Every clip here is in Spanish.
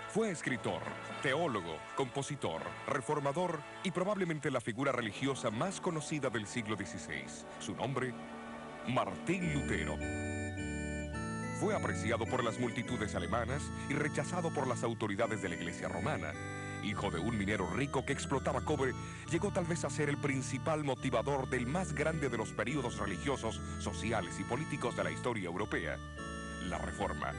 Fue escritor, teólogo, compositor, reformador y probablemente la figura religiosa más conocida del siglo XVI. Su nombre, Martín Lutero. Fue apreciado por las multitudes alemanas y rechazado por las autoridades de la Iglesia romana. Hijo de un minero rico que explotaba cobre, llegó tal vez a ser el principal motivador del más grande de los períodos religiosos, sociales y políticos de la historia europea, la Reforma.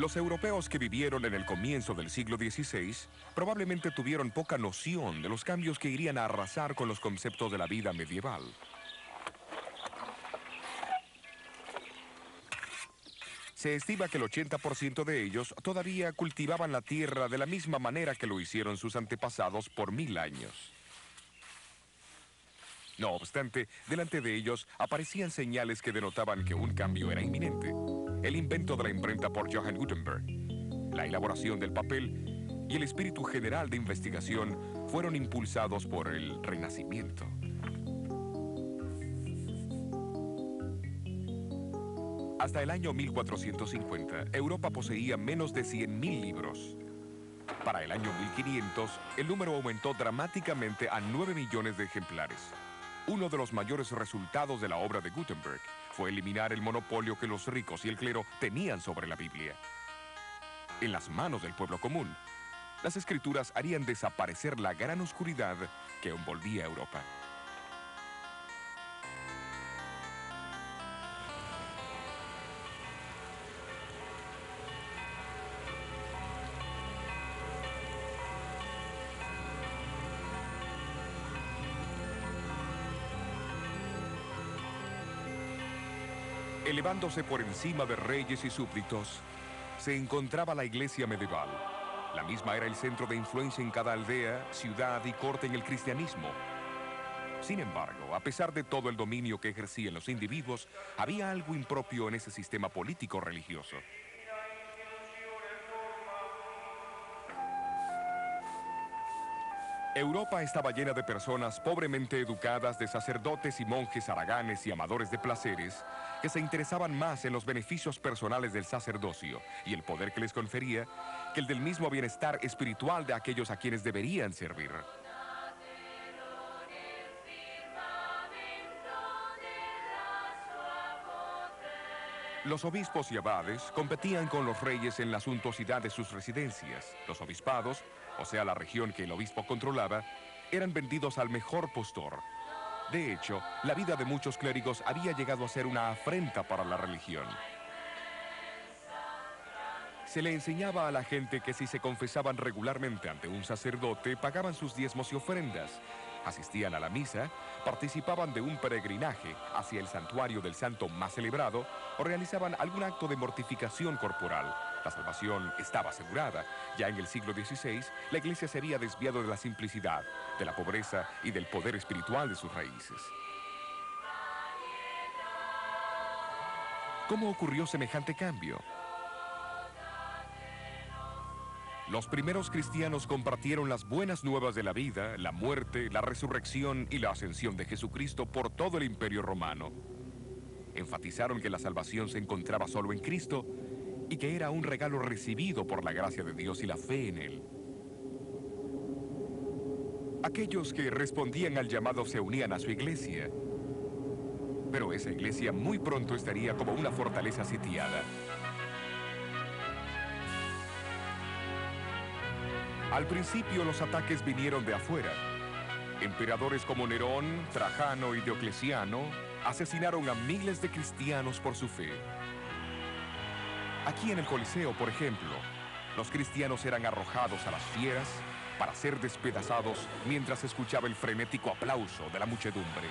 Los europeos que vivieron en el comienzo del siglo XVI probablemente tuvieron poca noción de los cambios que irían a arrasar con los conceptos de la vida medieval. Se estima que el 80% de ellos todavía cultivaban la tierra de la misma manera que lo hicieron sus antepasados por 1000 años. No obstante, delante de ellos aparecían señales que denotaban que un cambio era inminente. El invento de la imprenta por Johann Gutenberg, la elaboración del papel y el espíritu general de investigación fueron impulsados por el Renacimiento. Hasta el año 1450, Europa poseía menos de 100.000 libros. Para el año 1500, el número aumentó dramáticamente a 9 millones de ejemplares. Uno de los mayores resultados de la obra de Gutenberg fue eliminar el monopolio que los ricos y el clero tenían sobre la Biblia. En las manos del pueblo común, las escrituras harían desaparecer la gran oscuridad que envolvía a Europa. Elevándose por encima de reyes y súbditos, se encontraba la iglesia medieval. La misma era el centro de influencia en cada aldea, ciudad y corte en el cristianismo. Sin embargo, a pesar de todo el dominio que ejercían los individuos, había algo impropio en ese sistema político religioso. Europa estaba llena de personas pobremente educadas, de sacerdotes y monjes haraganes y amadores de placeres, que se interesaban más en los beneficios personales del sacerdocio y el poder que les confería, que el del mismo bienestar espiritual de aquellos a quienes deberían servir. Los obispos y abades competían con los reyes en la suntuosidad de sus residencias. Los obispados, o sea, la región que el obispo controlaba, eran vendidos al mejor postor. De hecho, la vida de muchos clérigos había llegado a ser una afrenta para la religión. Se le enseñaba a la gente que si se confesaban regularmente ante un sacerdote, pagaban sus diezmos y ofrendas, asistían a la misa, participaban de un peregrinaje hacia el santuario del santo más celebrado o realizaban algún acto de mortificación corporal. La salvación estaba asegurada. Ya en el siglo XVI, la iglesia se había desviado de la simplicidad, de la pobreza y del poder espiritual de sus raíces. ¿Cómo ocurrió semejante cambio? Los primeros cristianos compartieron las buenas nuevas de la vida, la muerte, la resurrección y la ascensión de Jesucristo por todo el Imperio Romano. Enfatizaron que la salvación se encontraba solo en Cristo y que era un regalo recibido por la gracia de Dios y la fe en Él. Aquellos que respondían al llamado se unían a su iglesia, pero esa iglesia muy pronto estaría como una fortaleza sitiada. Al principio los ataques vinieron de afuera. Emperadores como Nerón, Trajano y Diocleciano asesinaron a miles de cristianos por su fe. Aquí en el Coliseo, por ejemplo, los cristianos eran arrojados a las fieras para ser despedazados mientras se escuchaba el frenético aplauso de la muchedumbre.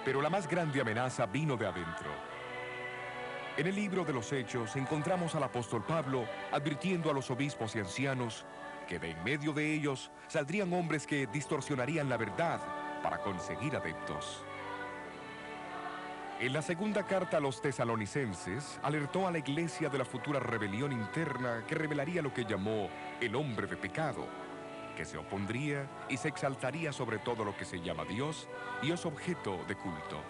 Pero la más grande amenaza vino de adentro. En el libro de los Hechos encontramos al apóstol Pablo advirtiendo a los obispos y ancianos que de en medio de ellos saldrían hombres que distorsionarían la verdad para conseguir adeptos. En la segunda carta a los tesalonicenses, alertó a la iglesia de la futura rebelión interna que revelaría lo que llamó el hombre de pecado, que se opondría y se exaltaría sobre todo lo que se llama Dios y es objeto de culto.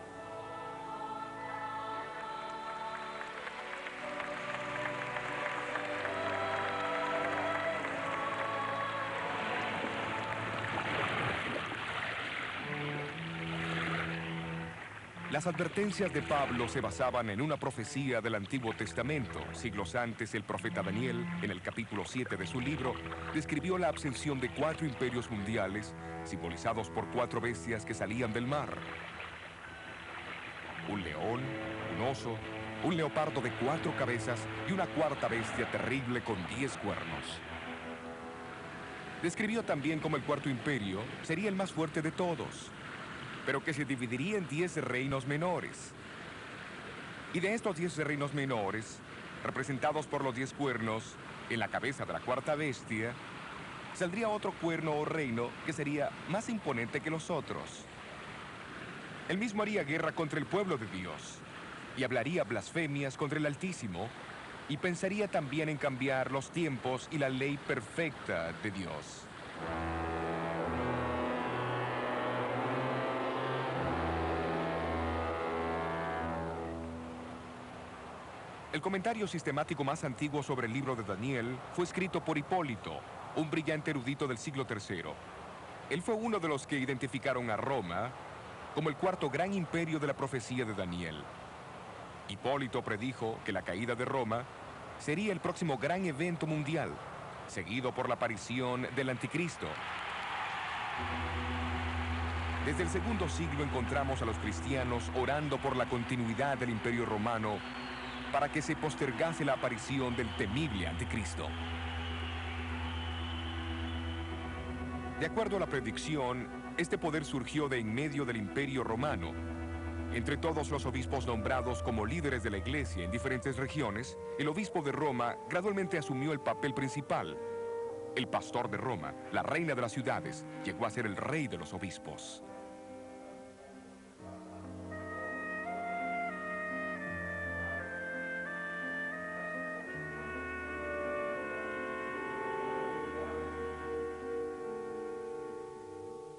Las advertencias de Pablo se basaban en una profecía del Antiguo Testamento. Siglos antes, el profeta Daniel, en el capítulo 7 de su libro, describió la ascensión de 4 imperios mundiales, simbolizados por 4 bestias que salían del mar. Un león, un oso, un leopardo de 4 cabezas y una cuarta bestia terrible con 10 cuernos. Describió también cómo el cuarto imperio sería el más fuerte de todos, pero que se dividiría en 10 reinos menores. Y de estos 10 reinos menores, representados por los 10 cuernos en la cabeza de la cuarta bestia, saldría otro cuerno o reino que sería más imponente que los otros. Él mismo haría guerra contra el pueblo de Dios y hablaría blasfemias contra el Altísimo y pensaría también en cambiar los tiempos y la ley perfecta de Dios. El comentario sistemático más antiguo sobre el libro de Daniel fue escrito por Hipólito, un brillante erudito del siglo III. Él fue uno de los que identificaron a Roma como el cuarto gran imperio de la profecía de Daniel. Hipólito predijo que la caída de Roma sería el próximo gran evento mundial, seguido por la aparición del Anticristo. Desde el segundo siglo encontramos a los cristianos orando por la continuidad del Imperio Romano para que se postergase la aparición del temible Anticristo. De acuerdo a la predicción, este poder surgió de en medio del Imperio Romano. Entre todos los obispos nombrados como líderes de la Iglesia en diferentes regiones, el obispo de Roma gradualmente asumió el papel principal. El pastor de Roma, la reina de las ciudades, llegó a ser el rey de los obispos.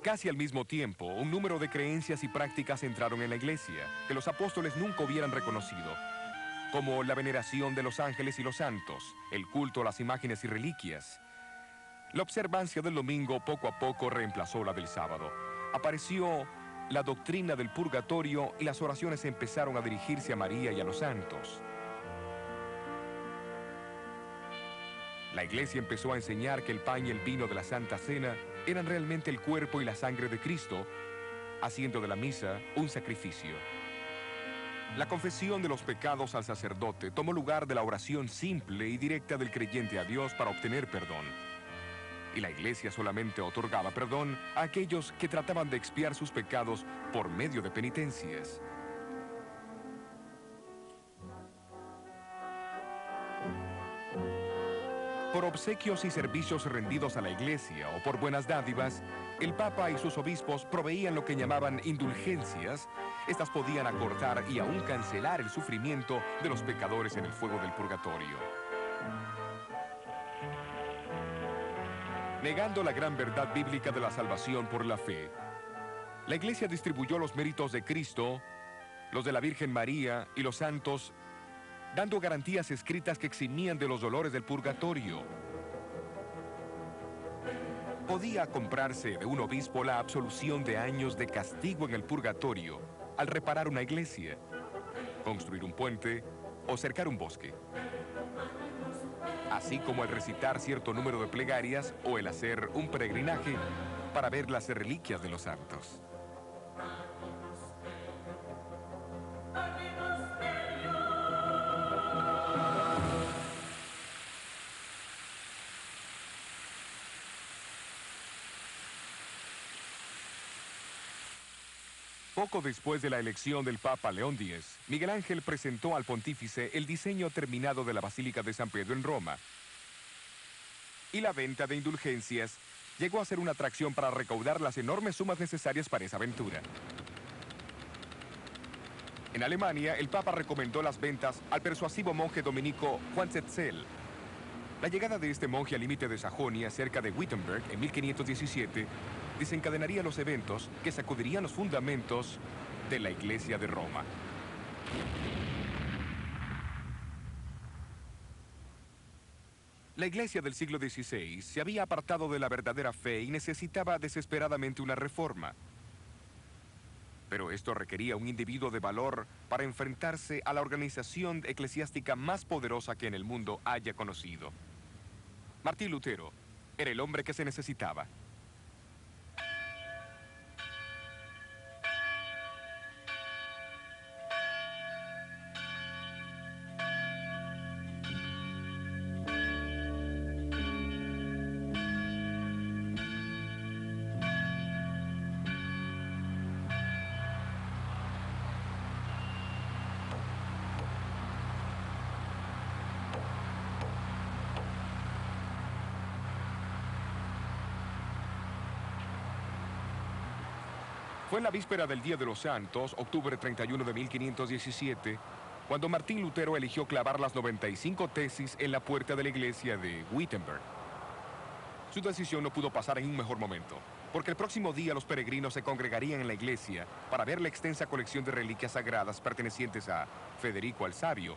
Casi al mismo tiempo, un número de creencias y prácticas entraron en la iglesia, que los apóstoles nunca hubieran reconocido, como la veneración de los ángeles y los santos, el culto a las imágenes y reliquias. La observancia del domingo poco a poco reemplazó la del sábado. Apareció la doctrina del purgatorio y las oraciones empezaron a dirigirse a María y a los santos. La iglesia empezó a enseñar que el pan y el vino de la Santa Cena eran realmente el cuerpo y la sangre de Cristo, haciendo de la misa un sacrificio. La confesión de los pecados al sacerdote tomó lugar de la oración simple y directa del creyente a Dios para obtener perdón. Y la iglesia solamente otorgaba perdón a aquellos que trataban de expiar sus pecados por medio de penitencias. Por obsequios y servicios rendidos a la iglesia o por buenas dádivas, el Papa y sus obispos proveían lo que llamaban indulgencias. Estas podían acortar y aún cancelar el sufrimiento de los pecadores en el fuego del purgatorio. Negando la gran verdad bíblica de la salvación por la fe, la iglesia distribuyó los méritos de Cristo, los de la Virgen María y los santos, dando garantías escritas que eximían de los dolores del purgatorio. Podía comprarse de un obispo la absolución de años de castigo en el purgatorio al reparar una iglesia, construir un puente o cercar un bosque, así como el recitar cierto número de plegarias o el hacer un peregrinaje para ver las reliquias de los santos. Poco después de la elección del Papa León X, Miguel Ángel presentó al pontífice el diseño terminado de la Basílica de San Pedro en Roma. Y la venta de indulgencias llegó a ser una atracción para recaudar las enormes sumas necesarias para esa aventura. En Alemania, el Papa recomendó las ventas al persuasivo monje dominico Juan Tetzel. La llegada de este monje al límite de Sajonia, cerca de Wittenberg, en 1517, desencadenaría los eventos que sacudirían los fundamentos de la Iglesia de Roma. La Iglesia del siglo XVI se había apartado de la verdadera fe y necesitaba desesperadamente una reforma. Pero esto requería un individuo de valor para enfrentarse a la organización eclesiástica más poderosa que en el mundo haya conocido. Martín Lutero era el hombre que se necesitaba. Fue en la víspera del Día de los Santos, octubre 31 de 1517, cuando Martín Lutero eligió clavar las 95 tesis en la puerta de la iglesia de Wittenberg. Su decisión no pudo pasar en un mejor momento, porque el próximo día los peregrinos se congregarían en la iglesia para ver la extensa colección de reliquias sagradas pertenecientes a Federico el Sabio,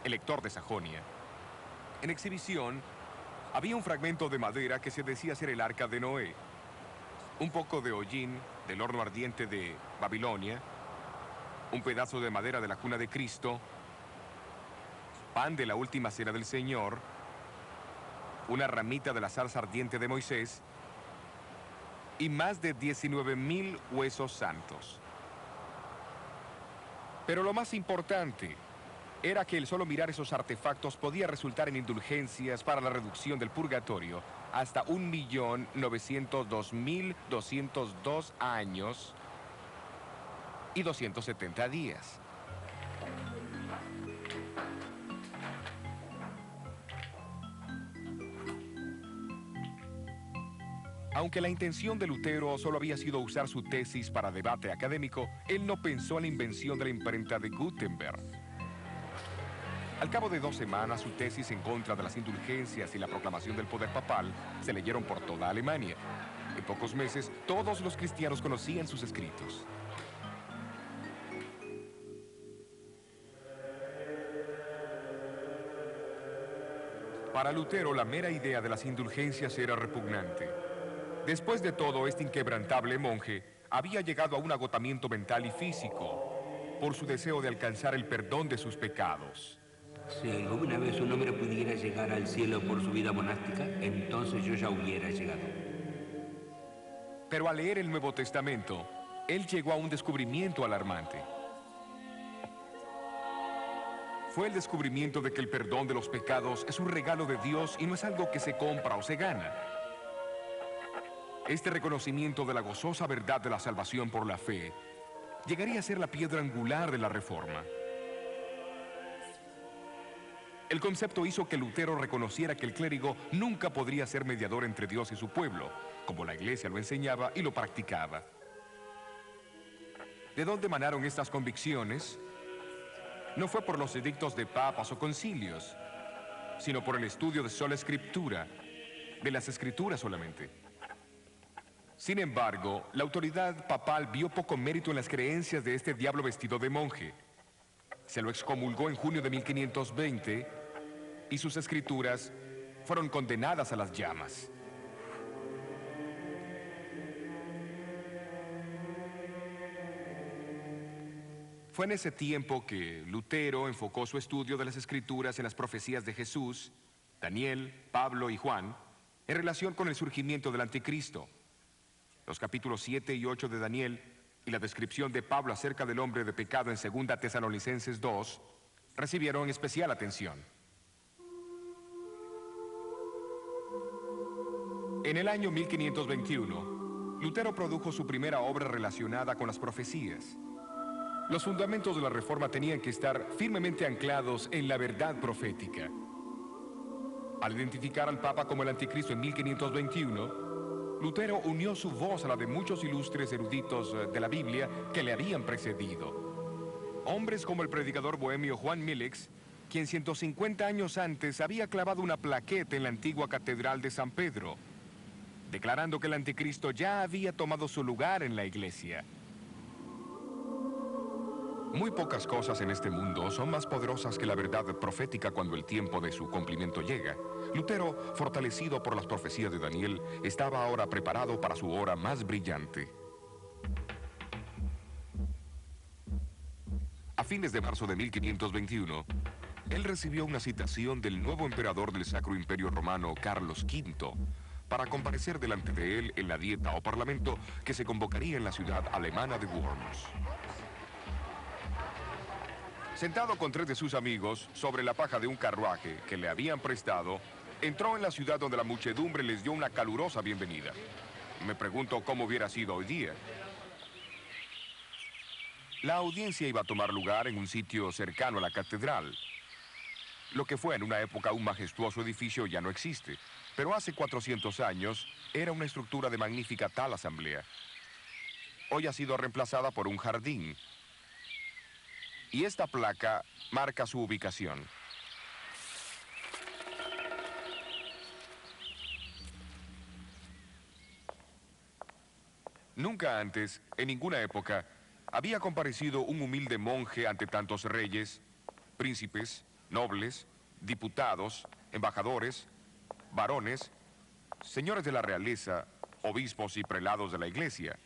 elector de Sajonia. En exhibición, había un fragmento de madera que se decía ser el arca de Noé, un poco de hollín del horno ardiente de Babilonia, un pedazo de madera de la cuna de Cristo, pan de la última cena del Señor, una ramita de la zarza ardiente de Moisés y más de 19,000 huesos santos. Pero lo más importante era que el solo mirar esos artefactos podía resultar en indulgencias para la reducción del purgatorio hasta 1.902.202 años y 270 días. Aunque la intención de Lutero solo había sido usar su tesis para debate académico, él no pensó en la invención de la imprenta de Gutenberg. Al cabo de 2 semanas, su tesis en contra de las indulgencias y la proclamación del poder papal se leyeron por toda Alemania. En pocos meses, todos los cristianos conocían sus escritos. Para Lutero, la mera idea de las indulgencias era repugnante. Después de todo, este inquebrantable monje había llegado a un agotamiento mental y físico por su deseo de alcanzar el perdón de sus pecados. Si alguna vez un hombre pudiera llegar al cielo por su vida monástica, entonces yo ya hubiera llegado. Pero al leer el Nuevo Testamento, él llegó a un descubrimiento alarmante. Fue el descubrimiento de que el perdón de los pecados es un regalo de Dios y no es algo que se compra o se gana. Este reconocimiento de la gozosa verdad de la salvación por la fe llegaría a ser la piedra angular de la Reforma. El concepto hizo que Lutero reconociera que el clérigo nunca podría ser mediador entre Dios y su pueblo, como la Iglesia lo enseñaba y lo practicaba. ¿De dónde emanaron estas convicciones? No fue por los edictos de papas o concilios, sino por el estudio de sola escritura, de las escrituras solamente. Sin embargo, la autoridad papal vio poco mérito en las creencias de este diablo vestido de monje. Se lo excomulgó en junio de 1520 y sus escrituras fueron condenadas a las llamas. Fue en ese tiempo que Lutero enfocó su estudio de las escrituras en las profecías de Jesús, Daniel, Pablo y Juan, en relación con el surgimiento del anticristo. Los capítulos 7 y 8 de Daniel y la descripción de Pablo acerca del hombre de pecado en 2 Tesalonicenses 2 recibieron especial atención. En el año 1521, Lutero produjo su primera obra relacionada con las profecías. Los fundamentos de la Reforma tenían que estar firmemente anclados en la verdad profética. Al identificar al Papa como el Anticristo en 1521, Lutero unió su voz a la de muchos ilustres eruditos de la Biblia que le habían precedido. Hombres como el predicador bohemio Juan Milix, quien 150 años antes había clavado una plaqueta en la antigua catedral de San Pedro, declarando que el Anticristo ya había tomado su lugar en la iglesia. Muy pocas cosas en este mundo son más poderosas que la verdad profética cuando el tiempo de su cumplimiento llega. Lutero, fortalecido por las profecías de Daniel, estaba ahora preparado para su hora más brillante. A fines de marzo de 1521, él recibió una citación del nuevo emperador del Sacro Imperio Romano, Carlos V, para comparecer delante de él en la dieta o parlamento que se convocaría en la ciudad alemana de Worms. Sentado con 3 de sus amigos sobre la paja de un carruaje que le habían prestado, entró en la ciudad donde la muchedumbre les dio una calurosa bienvenida. Me pregunto cómo hubiera sido hoy día. La audiencia iba a tomar lugar en un sitio cercano a la catedral. Lo que fue en una época un majestuoso edificio ya no existe, pero hace 400 años era una estructura de magnífica tal asamblea. Hoy ha sido reemplazada por un jardín. Y esta placa marca su ubicación. Nunca antes, en ninguna época, había comparecido un humilde monje ante tantos reyes, príncipes, nobles, diputados, embajadores, varones, señores de la realeza, obispos y prelados de la iglesia.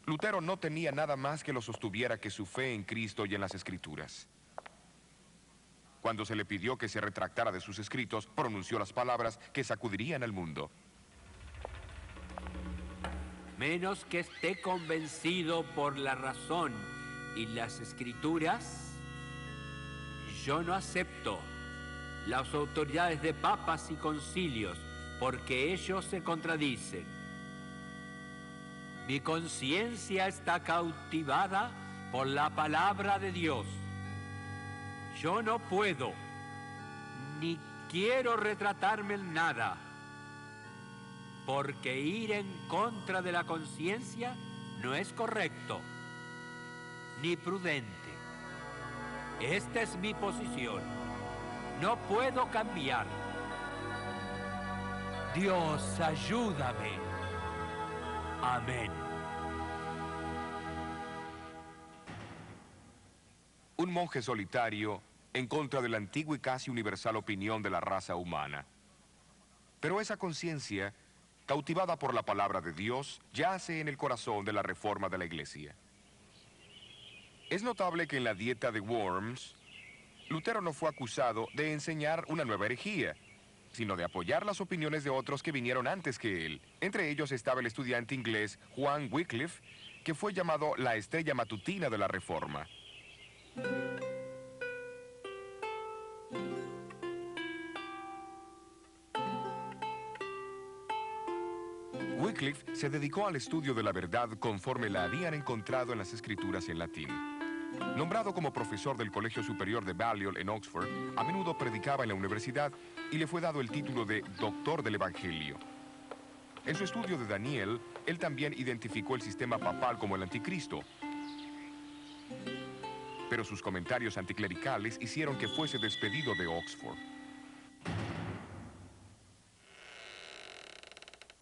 Lutero no tenía nada más que lo sostuviera que su fe en Cristo y en las Escrituras. Cuando se le pidió que se retractara de sus escritos, pronunció las palabras que sacudirían al mundo. Menos que esté convencido por la razón y las Escrituras, yo no acepto las autoridades de papas y concilios, porque ellos se contradicen. Mi conciencia está cautivada por la palabra de Dios. Yo no puedo, ni quiero retratarme en nada, porque ir en contra de la conciencia no es correcto, ni prudente. Esta es mi posición. No puedo cambiar. Dios, ayúdame. Amén. Un monje solitario en contra de la antigua y casi universal opinión de la raza humana. Pero esa conciencia, cautivada por la palabra de Dios, yace en el corazón de la reforma de la Iglesia. Es notable que en la dieta de Worms, Lutero no fue acusado de enseñar una nueva herejía, sino de apoyar las opiniones de otros que vinieron antes que él. Entre ellos estaba el estudiante inglés Juan Wycliffe, que fue llamado la estrella matutina de la Reforma. Wycliffe se dedicó al estudio de la verdad conforme la habían encontrado en las escrituras en latín. Nombrado como profesor del Colegio Superior de Balliol en Oxford, a menudo predicaba en la universidad y le fue dado el título de Doctor del Evangelio. En su estudio de Daniel, él también identificó el sistema papal como el anticristo. Pero sus comentarios anticlericales hicieron que fuese despedido de Oxford.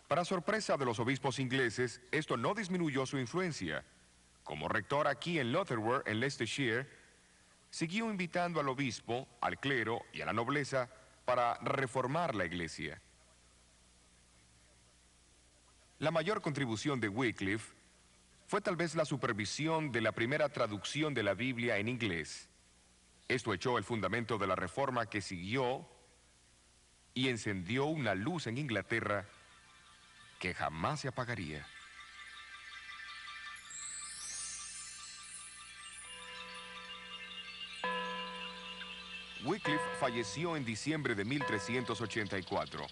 Para sorpresa de los obispos ingleses, esto no disminuyó su influencia. Como rector aquí en Lutterworth, en Leicestershire, siguió invitando al obispo, al clero y a la nobleza para reformar la iglesia. La mayor contribución de Wycliffe fue tal vez la supervisión de la primera traducción de la Biblia en inglés. Esto echó el fundamento de la reforma que siguió y encendió una luz en Inglaterra que jamás se apagaría. Wycliffe falleció en diciembre de 1384.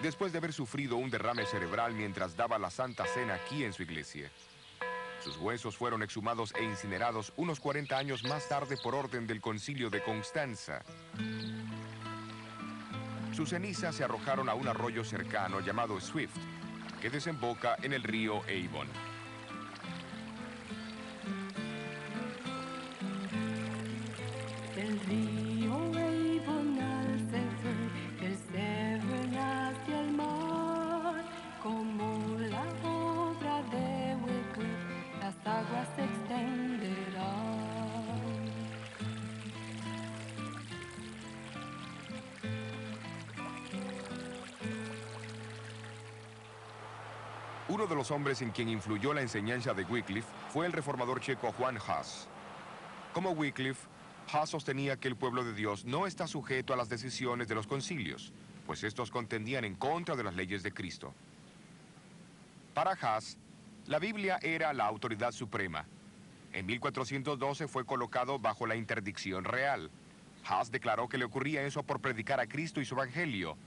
después de haber sufrido un derrame cerebral mientras daba la Santa Cena aquí en su iglesia. Sus huesos fueron exhumados e incinerados unos 40 años más tarde por orden del Concilio de Constanza. Sus cenizas se arrojaron a un arroyo cercano llamado Swift, que desemboca en el río Avon. El río Avon al Severn, del Severn hacia el mar, como la obra de Wycliffe, las aguas se extenderán. Uno de los hombres en quien influyó la enseñanza de Wycliffe fue el reformador checo Juan Hus. Como Wycliffe, Hus sostenía que el pueblo de Dios no está sujeto a las decisiones de los concilios, pues estos contendían en contra de las leyes de Cristo. Para Hus, la Biblia era la autoridad suprema. En 1412 fue colocado bajo la interdicción real. Hus declaró que le ocurría eso por predicar a Cristo y su evangelio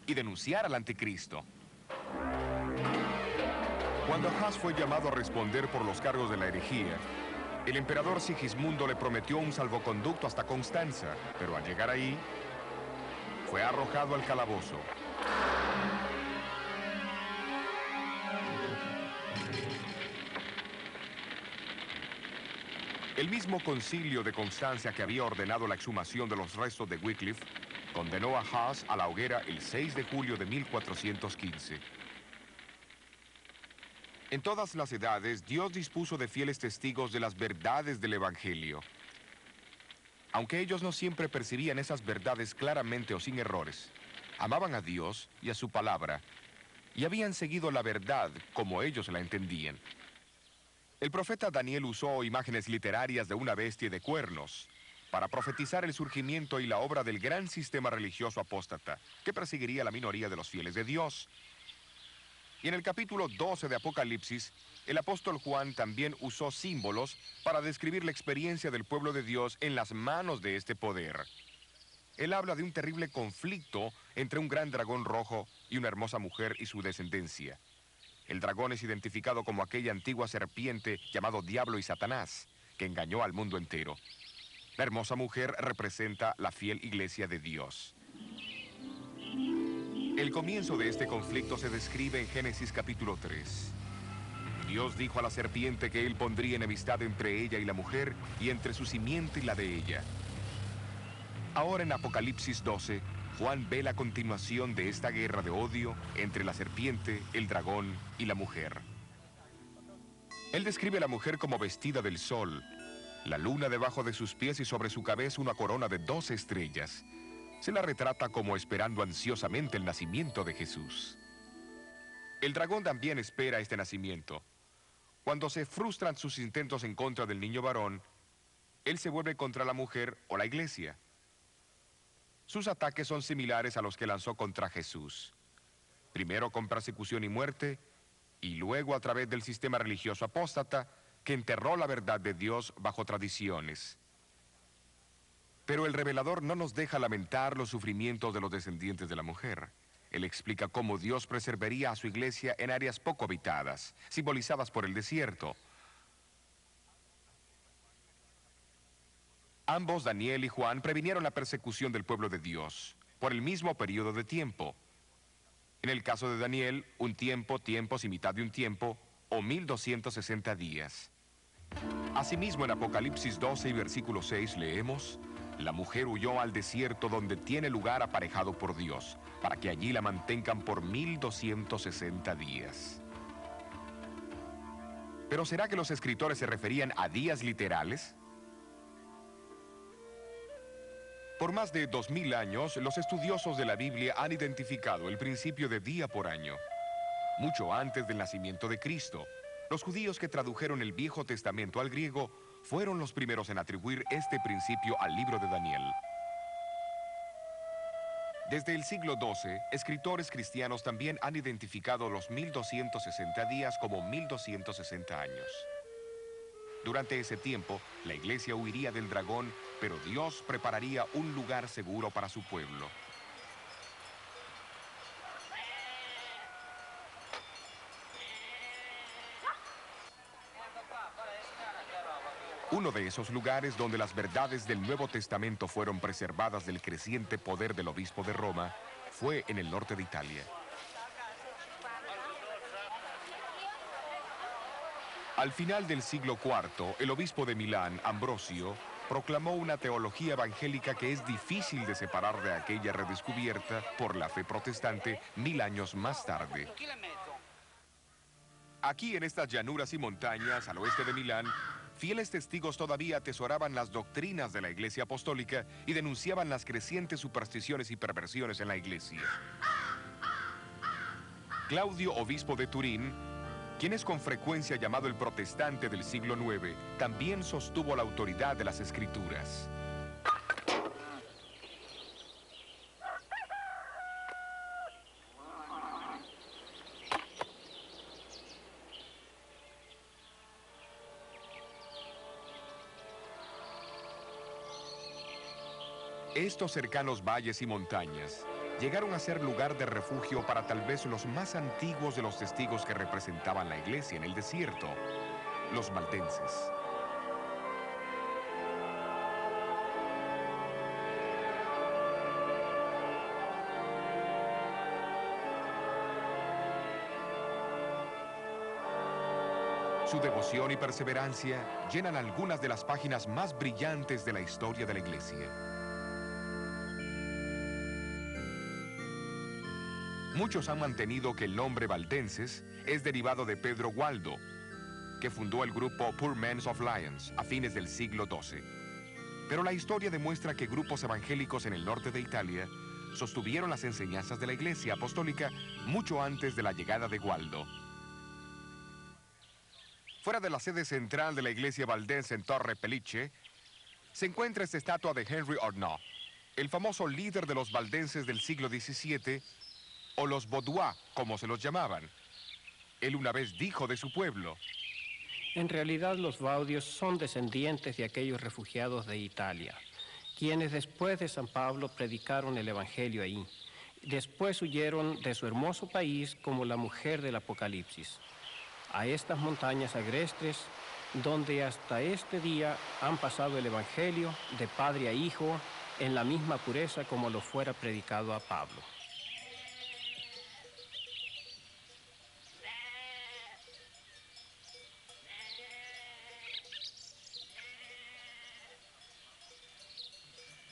y denunciar al anticristo. Cuando Hus fue llamado a responder por los cargos de la herejía, el emperador Sigismundo le prometió un salvoconducto hasta Constanza, pero al llegar ahí, fue arrojado al calabozo. El mismo concilio de Constancia que había ordenado la exhumación de los restos de Wycliffe, condenó a Hus a la hoguera el 6 de julio de 1415. En todas las edades, Dios dispuso de fieles testigos de las verdades del Evangelio. Aunque ellos no siempre percibían esas verdades claramente o sin errores, amaban a Dios y a su palabra, y habían seguido la verdad como ellos la entendían. El profeta Daniel usó imágenes literarias de una bestia y de cuernos para profetizar el surgimiento y la obra del gran sistema religioso apóstata que perseguiría a la minoría de los fieles de Dios. Y en el capítulo 12 de Apocalipsis, el apóstol Juan también usó símbolos para describir la experiencia del pueblo de Dios en las manos de este poder. Él habla de un terrible conflicto entre un gran dragón rojo y una hermosa mujer y su descendencia. El dragón es identificado como aquella antigua serpiente llamado Diablo y Satanás, que engañó al mundo entero. La hermosa mujer representa la fiel iglesia de Dios. El comienzo de este conflicto se describe en Génesis capítulo 3. Dios dijo a la serpiente que él pondría enemistad entre ella y la mujer y entre su simiente y la de ella. Ahora en Apocalipsis 12, Juan ve la continuación de esta guerra de odio entre la serpiente, el dragón y la mujer. Él describe a la mujer como vestida del sol, la luna debajo de sus pies y sobre su cabeza una corona de 12 estrellas. Se la retrata como esperando ansiosamente el nacimiento de Jesús. El dragón también espera este nacimiento. Cuando se frustran sus intentos en contra del niño varón, él se vuelve contra la mujer o la iglesia. Sus ataques son similares a los que lanzó contra Jesús. Primero con persecución y muerte, y luego a través del sistema religioso apóstata que enterró la verdad de Dios bajo tradiciones. Pero el revelador no nos deja lamentar los sufrimientos de los descendientes de la mujer. Él explica cómo Dios preservaría a su iglesia en áreas poco habitadas, simbolizadas por el desierto. Ambos, Daniel y Juan, previnieron la persecución del pueblo de Dios por el mismo periodo de tiempo. En el caso de Daniel, un tiempo, tiempos y mitad de un tiempo, o 1260 días. Asimismo, en Apocalipsis 12 y versículo 6 leemos: la mujer huyó al desierto donde tiene lugar aparejado por Dios, para que allí la mantengan por 1260 días. ¿Pero será que los escritores se referían a días literales? Por más de 2000 años, los estudiosos de la Biblia han identificado el principio de día por año. Mucho antes del nacimiento de Cristo, los judíos que tradujeron el Viejo Testamento al griego fueron los primeros en atribuir este principio al libro de Daniel. Desde el siglo XII, escritores cristianos también han identificado los 1260 días como 1260 años. Durante ese tiempo, la iglesia huiría del dragón, pero Dios prepararía un lugar seguro para su pueblo. Uno de esos lugares donde las verdades del Nuevo Testamento fueron preservadas del creciente poder del obispo de Roma fue en el norte de Italia. Al final del siglo IV, el obispo de Milán, Ambrosio, proclamó una teología evangélica que es difícil de separar de aquella redescubierta por la fe protestante 1000 años más tarde. Aquí en estas llanuras y montañas al oeste de Milán, fieles testigos todavía atesoraban las doctrinas de la Iglesia Apostólica y denunciaban las crecientes supersticiones y perversiones en la Iglesia. Claudio, obispo de Turín, quien es con frecuencia llamado el protestante del siglo IX, también sostuvo la autoridad de las Escrituras. Estos cercanos valles y montañas llegaron a ser lugar de refugio para tal vez los más antiguos de los testigos que representaban la iglesia en el desierto, los valdenses. Su devoción y perseverancia llenan algunas de las páginas más brillantes de la historia de la iglesia. Muchos han mantenido que el nombre valdenses es derivado de Pedro Gualdo, que fundó el grupo Poor Men of Lyons a fines del siglo XII. Pero la historia demuestra que grupos evangélicos en el norte de Italia sostuvieron las enseñanzas de la Iglesia Apostólica mucho antes de la llegada de Gualdo. Fuera de la sede central de la iglesia valdense en Torre Pellice, se encuentra esta estatua de Henry Arnault, el famoso líder de los valdenses del siglo XVII, o los Vaudois, como se los llamaban. Él una vez dijo de su pueblo: en realidad los Vaudios son descendientes de aquellos refugiados de Italia, quienes después de San Pablo predicaron el Evangelio ahí. Después huyeron de su hermoso país como la mujer del Apocalipsis, a estas montañas agrestes, donde hasta este día han pasado el Evangelio de padre a hijo en la misma pureza como lo fuera predicado a Pablo.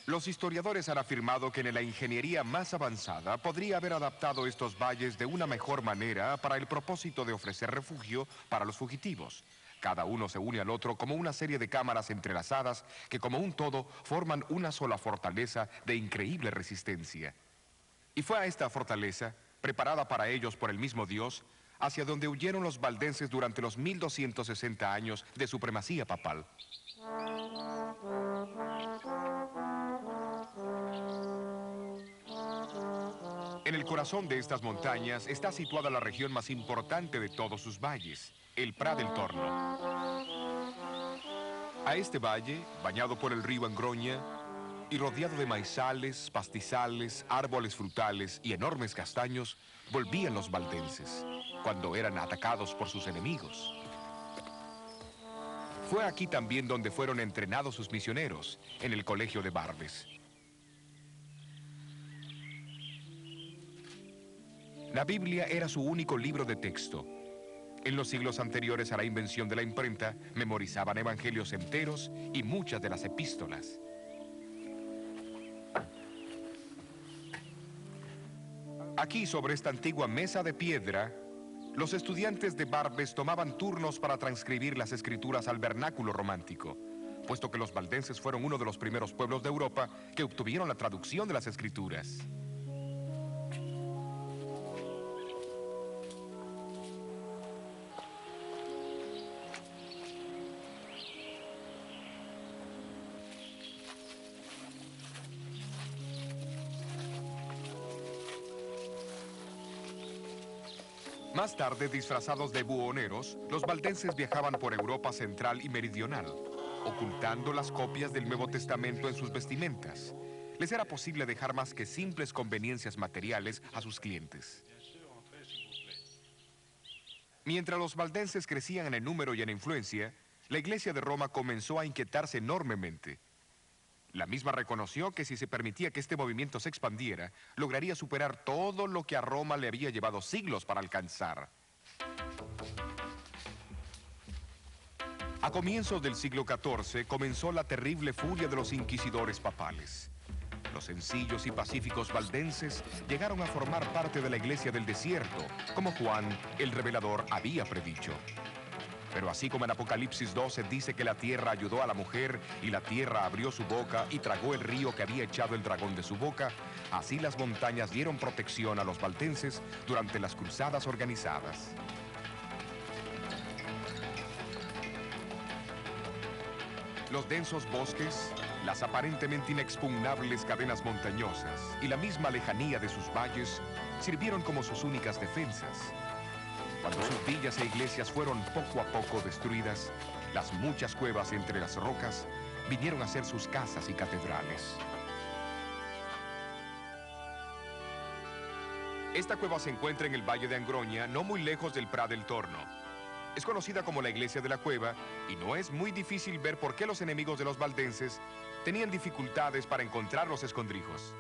Los historiadores han afirmado que en la ingeniería más avanzada podría haber adaptado estos valles de una mejor manera para el propósito de ofrecer refugio para los fugitivos. Cada uno se une al otro como una serie de cámaras entrelazadas que como un todo forman una sola fortaleza de increíble resistencia. Y fue a esta fortaleza, preparada para ellos por el mismo Dios, hacia donde huyeron los valdenses durante los 1260 años de supremacía papal. En el corazón de estas montañas está situada la región más importante de todos sus valles, el Pra del Torno. A este valle, bañado por el río Angroña y rodeado de maizales, pastizales, árboles frutales y enormes castaños, volvían los valdenses, cuando eran atacados por sus enemigos. Fue aquí también donde fueron entrenados sus misioneros, en el colegio de Barbes. La Biblia era su único libro de texto. En los siglos anteriores a la invención de la imprenta, memorizaban evangelios enteros y muchas de las epístolas. Aquí, sobre esta antigua mesa de piedra, los estudiantes de Barbes tomaban turnos para transcribir las escrituras al vernáculo romántico, puesto que los valdenses fueron uno de los primeros pueblos de Europa que obtuvieron la traducción de las escrituras. Más tarde, disfrazados de buhoneros, los valdenses viajaban por Europa central y meridional, ocultando las copias del Nuevo Testamento en sus vestimentas. Les era posible dejar más que simples conveniencias materiales a sus clientes. Mientras los valdenses crecían en el número y en influencia, la Iglesia de Roma comenzó a inquietarse enormemente. La misma reconoció que si se permitía que este movimiento se expandiera, lograría superar todo lo que a Roma le había llevado siglos para alcanzar. A comienzos del siglo XIV comenzó la terrible furia de los inquisidores papales. Los sencillos y pacíficos valdenses llegaron a formar parte de la Iglesia del Desierto, como Juan, el Revelador, había predicho. Pero así como en Apocalipsis 12 dice que la tierra ayudó a la mujer y la tierra abrió su boca y tragó el río que había echado el dragón de su boca, así las montañas dieron protección a los valdenses durante las cruzadas organizadas. Los densos bosques, las aparentemente inexpugnables cadenas montañosas y la misma lejanía de sus valles sirvieron como sus únicas defensas. Cuando sus villas e iglesias fueron poco a poco destruidas, las muchas cuevas entre las rocas vinieron a ser sus casas y catedrales. Esta cueva se encuentra en el Valle de Angroña, no muy lejos del Prat del Torno. Es conocida como la Iglesia de la Cueva y no es muy difícil ver por qué los enemigos de los valdenses tenían dificultades para encontrar los escondrijos.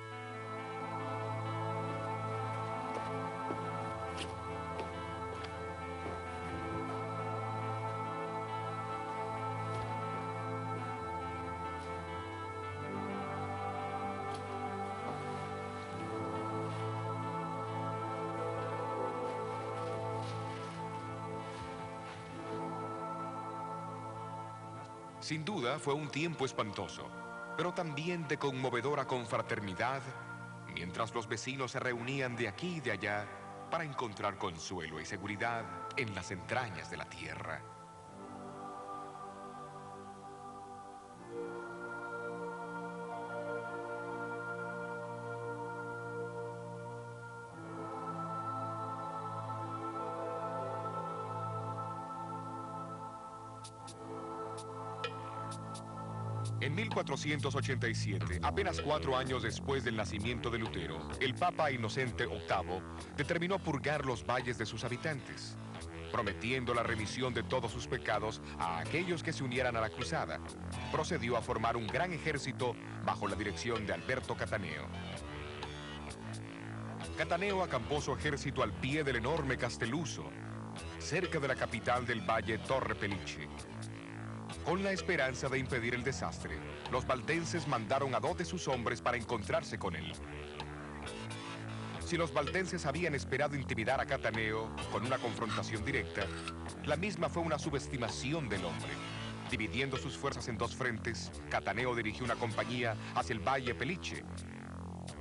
Sin duda fue un tiempo espantoso, pero también de conmovedora confraternidad, mientras los vecinos se reunían de aquí y de allá para encontrar consuelo y seguridad en las entrañas de la tierra. En 1487, apenas 4 años después del nacimiento de Lutero, el Papa Inocente VIII determinó purgar los valles de sus habitantes, prometiendo la remisión de todos sus pecados a aquellos que se unieran a la cruzada. Procedió a formar un gran ejército bajo la dirección de Alberto Cataneo. Cataneo acampó su ejército al pie del enorme Castelluso, cerca de la capital del valle Torre Pellice. Con la esperanza de impedir el desastre, los valdenses mandaron a 2 de sus hombres para encontrarse con él. Si los valdenses habían esperado intimidar a Cataneo con una confrontación directa, la misma fue una subestimación del hombre. Dividiendo sus fuerzas en 2 frentes, Cataneo dirigió una compañía hacia el valle Pellice,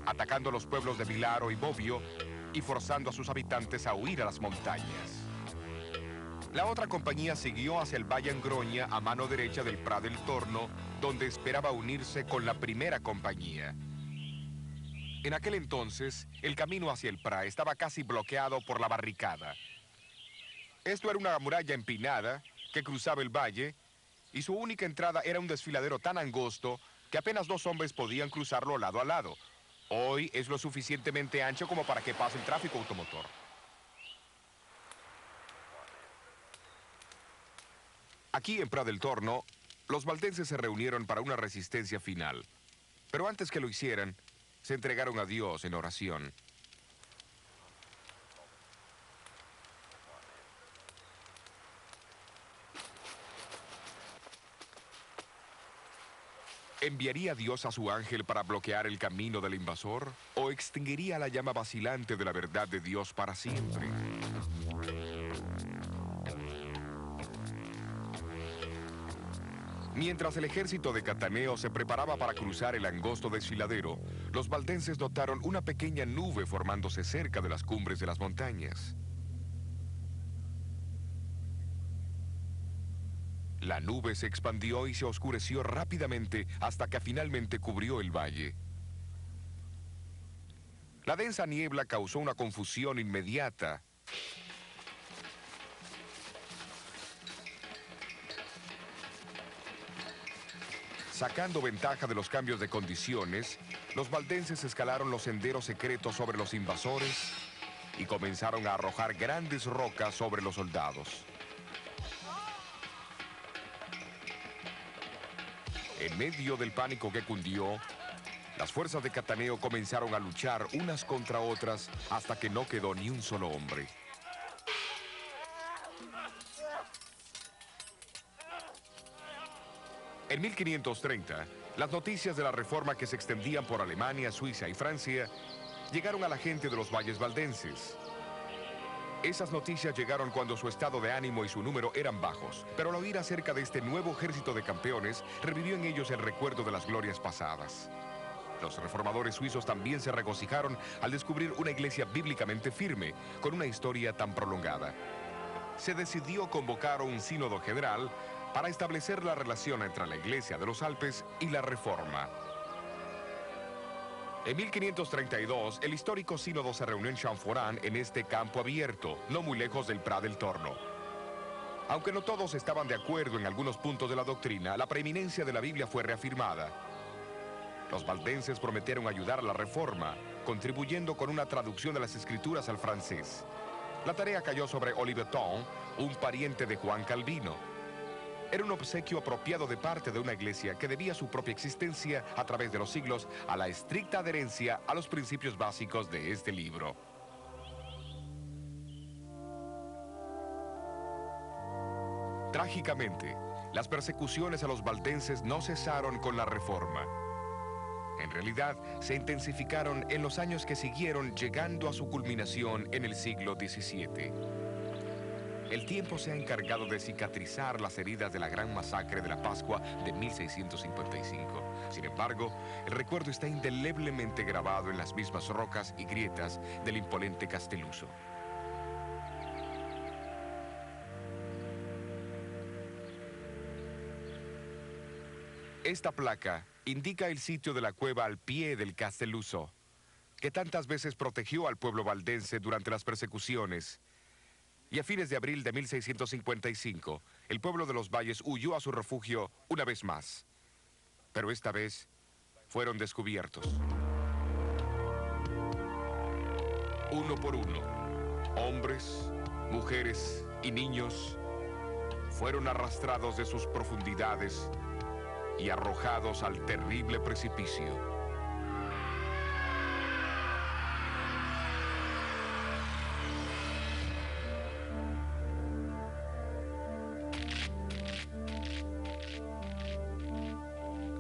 atacando los pueblos de Vilaro y Bobbio y forzando a sus habitantes a huir a las montañas. La otra compañía siguió hacia el Valle Angroña a mano derecha del Prat del Torno, donde esperaba unirse con la primera compañía. En aquel entonces, el camino hacia el Prat estaba casi bloqueado por la barricada. Esto era una muralla empinada que cruzaba el valle y su única entrada era un desfiladero tan angosto que apenas 2 hombres podían cruzarlo lado a lado. Hoy es lo suficientemente ancho como para que pase el tráfico automotor. Aquí en Prat del Torno, los valdenses se reunieron para una resistencia final. Pero antes que lo hicieran, se entregaron a Dios en oración. ¿Enviaría Dios a su ángel para bloquear el camino del invasor? ¿O extinguiría la llama vacilante de la verdad de Dios para siempre? Mientras el ejército de Cataneo se preparaba para cruzar el angosto desfiladero, los valdenses notaron una pequeña nube formándose cerca de las cumbres de las montañas. La nube se expandió y se oscureció rápidamente hasta que finalmente cubrió el valle. La densa niebla causó una confusión inmediata. Sacando ventaja de los cambios de condiciones, los valdenses escalaron los senderos secretos sobre los invasores y comenzaron a arrojar grandes rocas sobre los soldados. En medio del pánico que cundió, las fuerzas de Cataneo comenzaron a luchar unas contra otras hasta que no quedó ni un solo hombre. En 1530, las noticias de la reforma que se extendían por Alemania, Suiza y Francia llegaron a la gente de los valles valdenses. Esas noticias llegaron cuando su estado de ánimo y su número eran bajos, pero al oír acerca de este nuevo ejército de campeones, revivió en ellos el recuerdo de las glorias pasadas. Los reformadores suizos también se regocijaron al descubrir una iglesia bíblicamente firme, con una historia tan prolongada. Se decidió convocar un sínodo general para establecer la relación entre la Iglesia de los Alpes y la Reforma. En 1532, el histórico sínodo se reunió en Champforán, en este campo abierto, no muy lejos del Prat del Torno. Aunque no todos estaban de acuerdo en algunos puntos de la doctrina, la preeminencia de la Biblia fue reafirmada. Los valdenses prometieron ayudar a la Reforma, contribuyendo con una traducción de las Escrituras al francés. La tarea cayó sobre Oliveton, un pariente de Juan Calvino. Era un obsequio apropiado de parte de una iglesia que debía su propia existencia a través de los siglos a la estricta adherencia a los principios básicos de este libro. Trágicamente, las persecuciones a los valdenses no cesaron con la Reforma. En realidad, se intensificaron en los años que siguieron, llegando a su culminación en el siglo XVII. El tiempo se ha encargado de cicatrizar las heridas de la gran masacre de la Pascua de 1655. Sin embargo, el recuerdo está indeleblemente grabado en las mismas rocas y grietas del imponente Castelluso. Esta placa indica el sitio de la cueva al pie del Castelluso, que tantas veces protegió al pueblo valdense durante las persecuciones. Y a fines de abril de 1655, el pueblo de los valles huyó a su refugio una vez más. Pero esta vez fueron descubiertos. Uno por uno, hombres, mujeres y niños fueron arrastrados de sus profundidades y arrojados al terrible precipicio.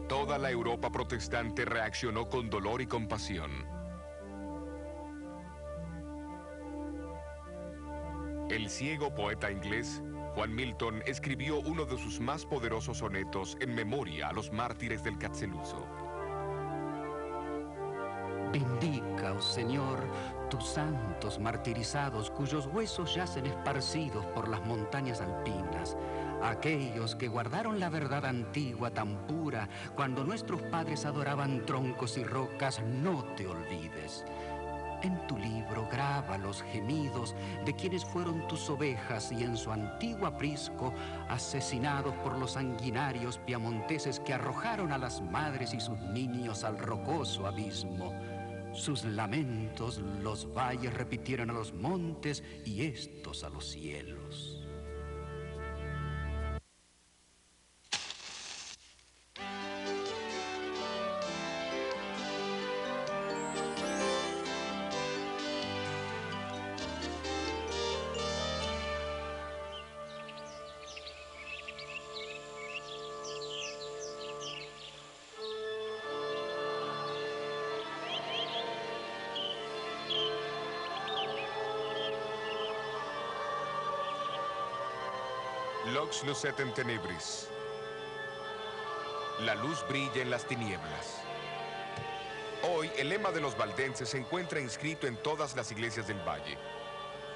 Toda la Europa protestante reaccionó con dolor y compasión. El ciego poeta inglés, Juan Milton, escribió uno de sus más poderosos sonetos en memoria a los mártires del Castelluso. Bendica, oh Señor, tus santos martirizados, cuyos huesos yacen esparcidos por las montañas alpinas, aquellos que guardaron la verdad antigua tan pura, cuando nuestros padres adoraban troncos y rocas, no te olvides. En tu libro graba los gemidos de quienes fueron tus ovejas y en su antiguo aprisco asesinados por los sanguinarios piamonteses que arrojaron a las madres y sus niños al rocoso abismo. Sus lamentos los valles repitieron a los montes y estos a los cielos. Lux lucet in tenebris. La luz brilla en las tinieblas. Hoy, el lema de los valdenses se encuentra inscrito en todas las iglesias del valle.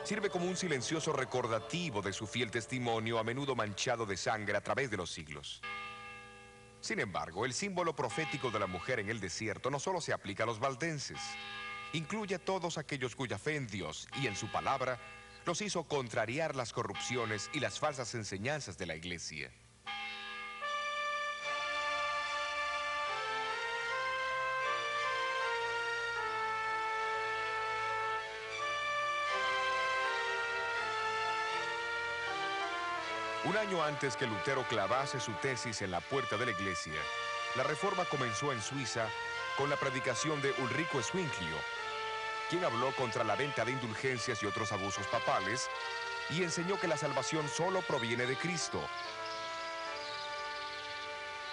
Sirve como un silencioso recordativo de su fiel testimonio, a menudo manchado de sangre a través de los siglos. Sin embargo, el símbolo profético de la mujer en el desierto no solo se aplica a los valdenses. Incluye a todos aquellos cuya fe en Dios y en su palabra los hizo contrariar las corrupciones y las falsas enseñanzas de la iglesia. Un año antes que Lutero clavase su tesis en la puerta de la iglesia, La reforma comenzó en Suiza con la predicación de Ulrico Zwinglio, quien habló contra la venta de indulgencias y otros abusos papales y enseñó que la salvación solo proviene de Cristo.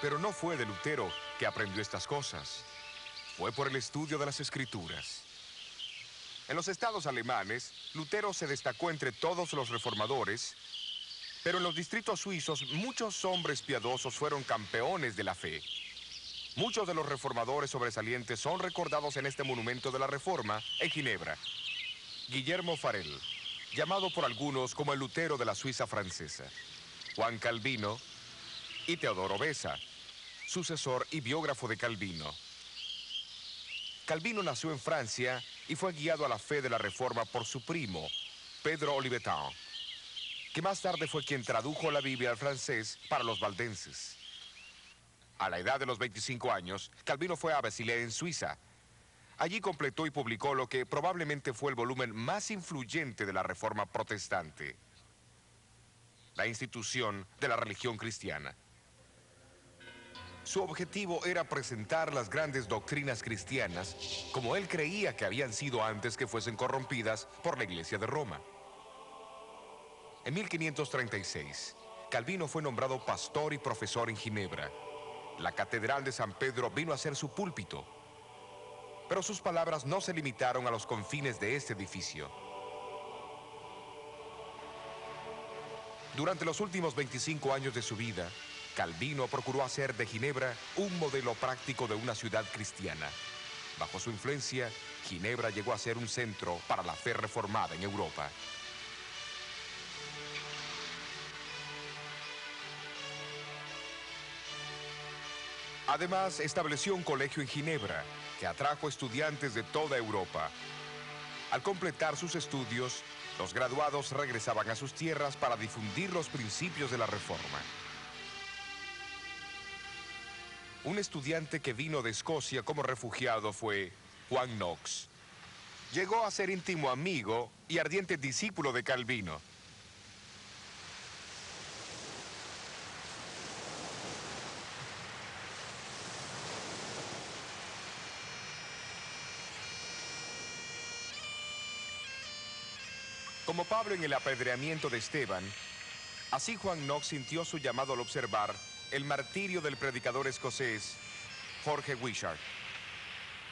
Pero no fue de Lutero que aprendió estas cosas. Fue por el estudio de las Escrituras. En los estados alemanes, Lutero se destacó entre todos los reformadores, pero en los distritos suizos muchos hombres piadosos fueron campeones de la fe. Muchos de los reformadores sobresalientes son recordados en este monumento de la Reforma en Ginebra. Guillermo Farel, llamado por algunos como el Lutero de la Suiza francesa. Juan Calvino y Teodoro Beza, sucesor y biógrafo de Calvino. Calvino nació en Francia y fue guiado a la fe de la Reforma por su primo, Pedro Olivetan, que más tarde fue quien tradujo la Biblia al francés para los valdenses. A la edad de los 25 años, Calvino fue a Basilea, en Suiza. Allí completó y publicó lo que probablemente fue el volumen más influyente de la Reforma protestante, la institución de la religión cristiana. Su objetivo era presentar las grandes doctrinas cristianas como él creía que habían sido antes que fuesen corrompidas por la Iglesia de Roma. En 1536, Calvino fue nombrado pastor y profesor en Ginebra. La Catedral de San Pedro vino a ser su púlpito. Pero sus palabras no se limitaron a los confines de este edificio. Durante los últimos 25 años de su vida, Calvino procuró hacer de Ginebra un modelo práctico de una ciudad cristiana. Bajo su influencia, Ginebra llegó a ser un centro para la fe reformada en Europa. Además, estableció un colegio en Ginebra que atrajo estudiantes de toda Europa. Al completar sus estudios, los graduados regresaban a sus tierras para difundir los principios de la Reforma. Un estudiante que vino de Escocia como refugiado fue Juan Knox. Llegó a ser íntimo amigo y ardiente discípulo de Calvino. Como Pablo en el apedreamiento de Esteban, así Juan Knox sintió su llamado al observar el martirio del predicador escocés Jorge Wishart.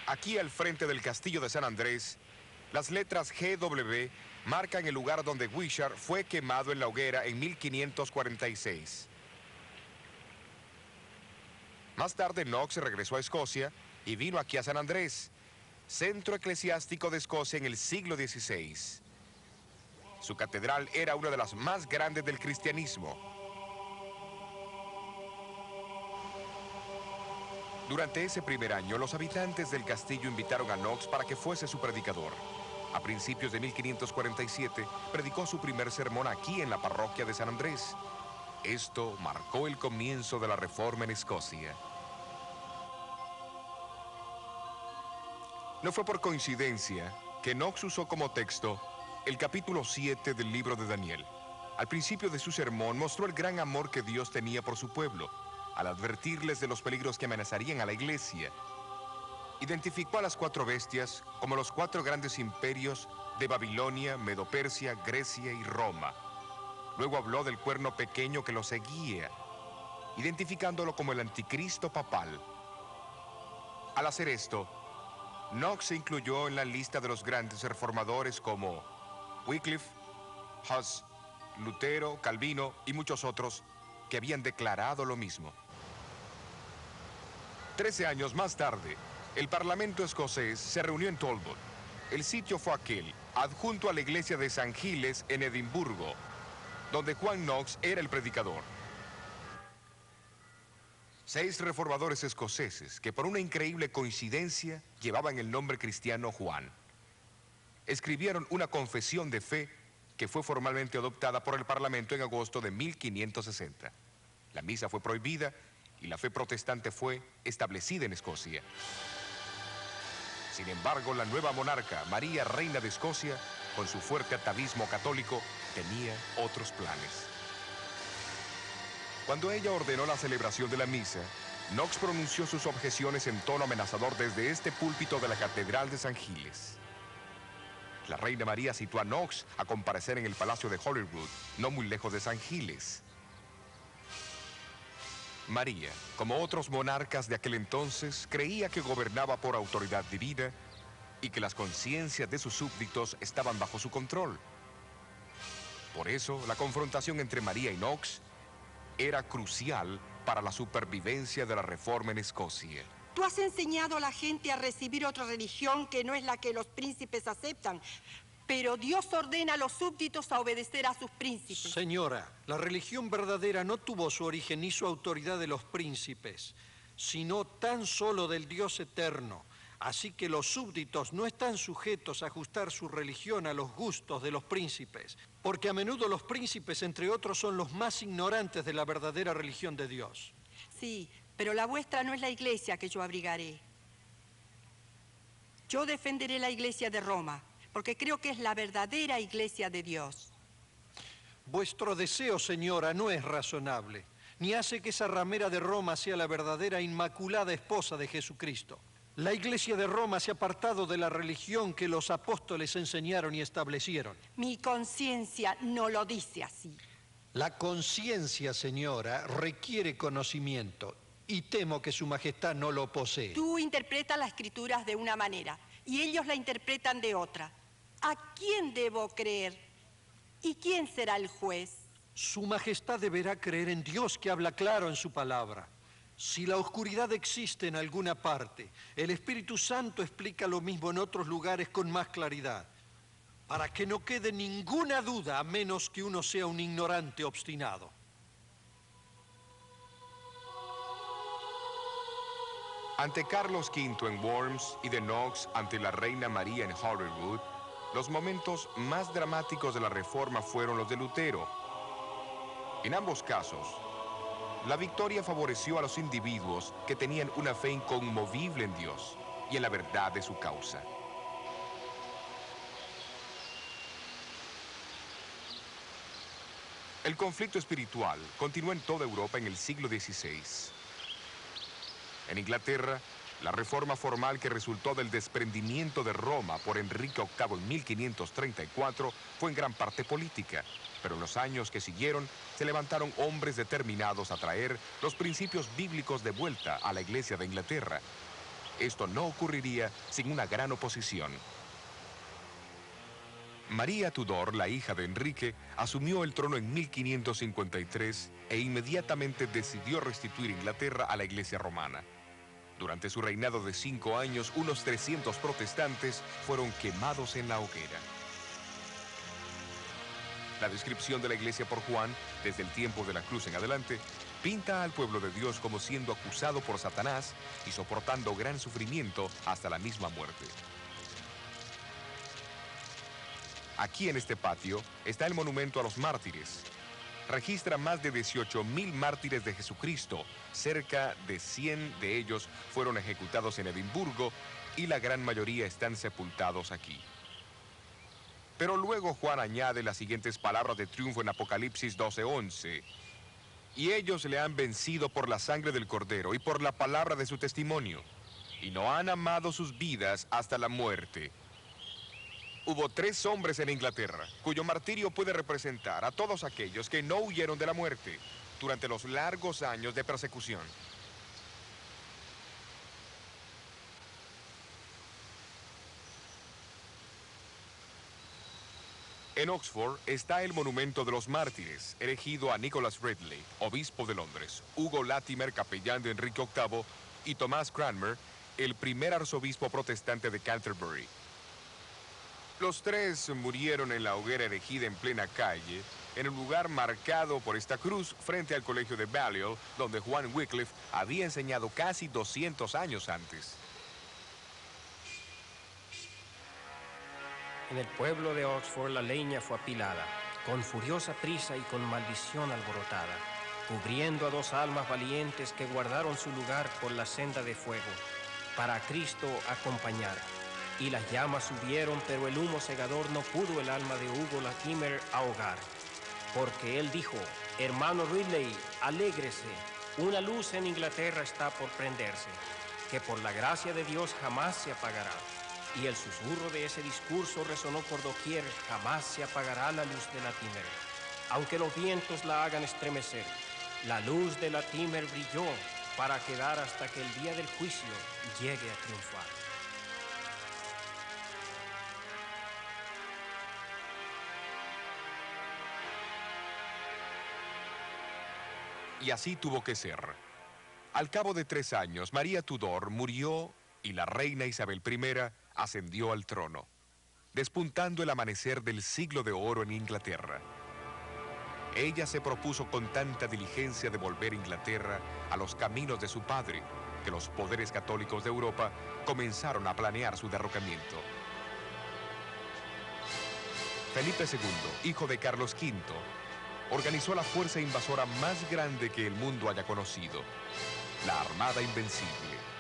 Aquí al frente del castillo de San Andrés, las letras GW marcan el lugar donde Wishart fue quemado en la hoguera en 1546. Más tarde Knox regresó a Escocia y vino aquí a San Andrés, centro eclesiástico de Escocia en el siglo XVI. Su catedral era una de las más grandes del cristianismo. Durante ese primer año, los habitantes del castillo invitaron a Knox para que fuese su predicador. A principios de 1547, predicó su primer sermón aquí en la parroquia de San Andrés. Esto marcó el comienzo de la Reforma en Escocia. No fue por coincidencia que Knox usó como texto el capítulo 7 del libro de Daniel. Al principio de su sermón mostró el gran amor que Dios tenía por su pueblo, al advertirles de los peligros que amenazarían a la iglesia. Identificó a las 4 bestias como los 4 grandes imperios de Babilonia, Medo-Persia, Grecia y Roma. Luego habló del cuerno pequeño que lo seguía, identificándolo como el anticristo papal. Al hacer esto, Knox se incluyó en la lista de los grandes reformadores como Wycliffe, Huss, Lutero, Calvino y muchos otros que habían declarado lo mismo. 13 años más tarde, el Parlamento escocés se reunió en Talbot. El sitio fue aquel, adjunto a la iglesia de San Giles en Edimburgo, donde Juan Knox era el predicador. 6 reformadores escoceses que por una increíble coincidencia llevaban el nombre cristiano Juan. Escribieron una confesión de fe que fue formalmente adoptada por el Parlamento en agosto de 1560. La misa fue prohibida y la fe protestante fue establecida en Escocia. Sin embargo, la nueva monarca, María, reina de Escocia, con su fuerte atavismo católico, tenía otros planes. Cuando ella ordenó la celebración de la misa, Knox pronunció sus objeciones en tono amenazador desde este púlpito de la Catedral de San Giles. La reina María citó a Knox a comparecer en el Palacio de Holyrood, no muy lejos de San Giles. María, como otros monarcas de aquel entonces, creía que gobernaba por autoridad divina y que las conciencias de sus súbditos estaban bajo su control. Por eso, la confrontación entre María y Knox era crucial para la supervivencia de la reforma en Escocia. Tú has enseñado a la gente a recibir otra religión que no es la que los príncipes aceptan, pero Dios ordena a los súbditos a obedecer a sus príncipes. Señora, la religión verdadera no tuvo su origen ni su autoridad de los príncipes, sino tan solo del Dios eterno. Así que los súbditos no están sujetos a ajustar su religión a los gustos de los príncipes, porque a menudo los príncipes, entre otros, son los más ignorantes de la verdadera religión de Dios. Sí, pero la vuestra no es la iglesia que yo abrigaré. Yo defenderé la iglesia de Roma, porque creo que es la verdadera iglesia de Dios. Vuestro deseo, señora, no es razonable, ni hace que esa ramera de Roma sea la verdadera inmaculada esposa de Jesucristo. La iglesia de Roma se ha apartado de la religión que los apóstoles enseñaron y establecieron. Mi conciencia no lo dice así. La conciencia, señora, requiere conocimiento y temo que su majestad no lo posee. Tú interpretas las escrituras de una manera y ellos la interpretan de otra. ¿A quién debo creer? ¿Y quién será el juez? Su majestad deberá creer en Dios, que habla claro en su palabra. Si la oscuridad existe en alguna parte, el Espíritu Santo explica lo mismo en otros lugares con más claridad, para que no quede ninguna duda, a menos que uno sea un ignorante obstinado. Ante Carlos V en Worms y de Knox ante la reina María en Holyrood, los momentos más dramáticos de la reforma fueron los de Lutero. En ambos casos, la victoria favoreció a los individuos que tenían una fe inconmovible en Dios y en la verdad de su causa. El conflicto espiritual continuó en toda Europa en el siglo XVI. En Inglaterra, la reforma formal que resultó del desprendimiento de Roma por Enrique VIII en 1534 fue en gran parte política, pero en los años que siguieron se levantaron hombres determinados a traer los principios bíblicos de vuelta a la Iglesia de Inglaterra. Esto no ocurriría sin una gran oposición. María Tudor, la hija de Enrique, asumió el trono en 1553 e inmediatamente decidió restituir Inglaterra a la Iglesia romana. Durante su reinado de 5 años, unos 300 protestantes fueron quemados en la hoguera. La descripción de la iglesia por Juan, desde el tiempo de la cruz en adelante, pinta al pueblo de Dios como siendo acusado por Satanás y soportando gran sufrimiento hasta la misma muerte. Aquí en este patio está el monumento a los mártires. Registra más de 18.000 mártires de Jesucristo. Cerca de 100 de ellos fueron ejecutados en Edimburgo y la gran mayoría están sepultados aquí. Pero luego Juan añade las siguientes palabras de triunfo en Apocalipsis 12:11. Y ellos le han vencido por la sangre del Cordero y por la palabra de su testimonio, y no han amado sus vidas hasta la muerte. Hubo 3 hombres en Inglaterra, cuyo martirio puede representar a todos aquellos que no huyeron de la muerte durante los largos años de persecución. En Oxford está el monumento de los mártires, erigido a Nicholas Ridley, obispo de Londres, Hugo Latimer, capellán de Enrique VIII, y Thomas Cranmer, el primer arzobispo protestante de Canterbury. Los 3 murieron en la hoguera erigida en plena calle, en el lugar marcado por esta cruz frente al colegio de Balliol, donde Juan Wycliffe había enseñado casi 200 años antes. En el pueblo de Oxford la leña fue apilada, con furiosa prisa y con maldición alborotada, cubriendo a 2 almas valientes que guardaron su lugar por la senda de fuego, para a Cristo acompañar. Y las llamas subieron, pero el humo cegador no pudo el alma de Hugo Latimer ahogar. porque él dijo: hermano Ridley, alégrese, una luz en Inglaterra está por prenderse, que por la gracia de Dios jamás se apagará. Y el susurro de ese discurso resonó por doquier: jamás se apagará la luz de Latimer, aunque los vientos la hagan estremecer. La luz de Latimer brilló para quedar hasta que el día del juicio llegue a triunfar. Y así tuvo que ser. Al cabo de 3 años, María Tudor murió y la reina Isabel I ascendió al trono, despuntando el amanecer del siglo de oro en Inglaterra. Ella se propuso con tanta diligencia devolver Inglaterra a los caminos de su padre, que los poderes católicos de Europa comenzaron a planear su derrocamiento. Felipe II, hijo de Carlos V, organizó la fuerza invasora más grande que el mundo haya conocido, la Armada Invencible.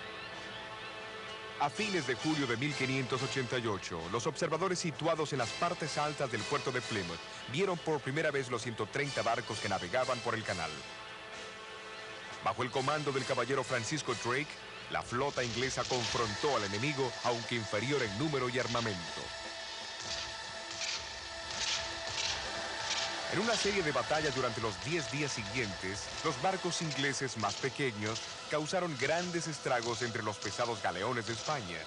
A fines de julio de 1588, los observadores situados en las partes altas del puerto de Plymouth vieron por primera vez los 130 barcos que navegaban por el canal. Bajo el comando del caballero Francisco Drake, la flota inglesa confrontó al enemigo, aunque inferior en número y armamento. En una serie de batallas durante los 10 días siguientes, los barcos ingleses más pequeños causaron grandes estragos entre los pesados galeones de España.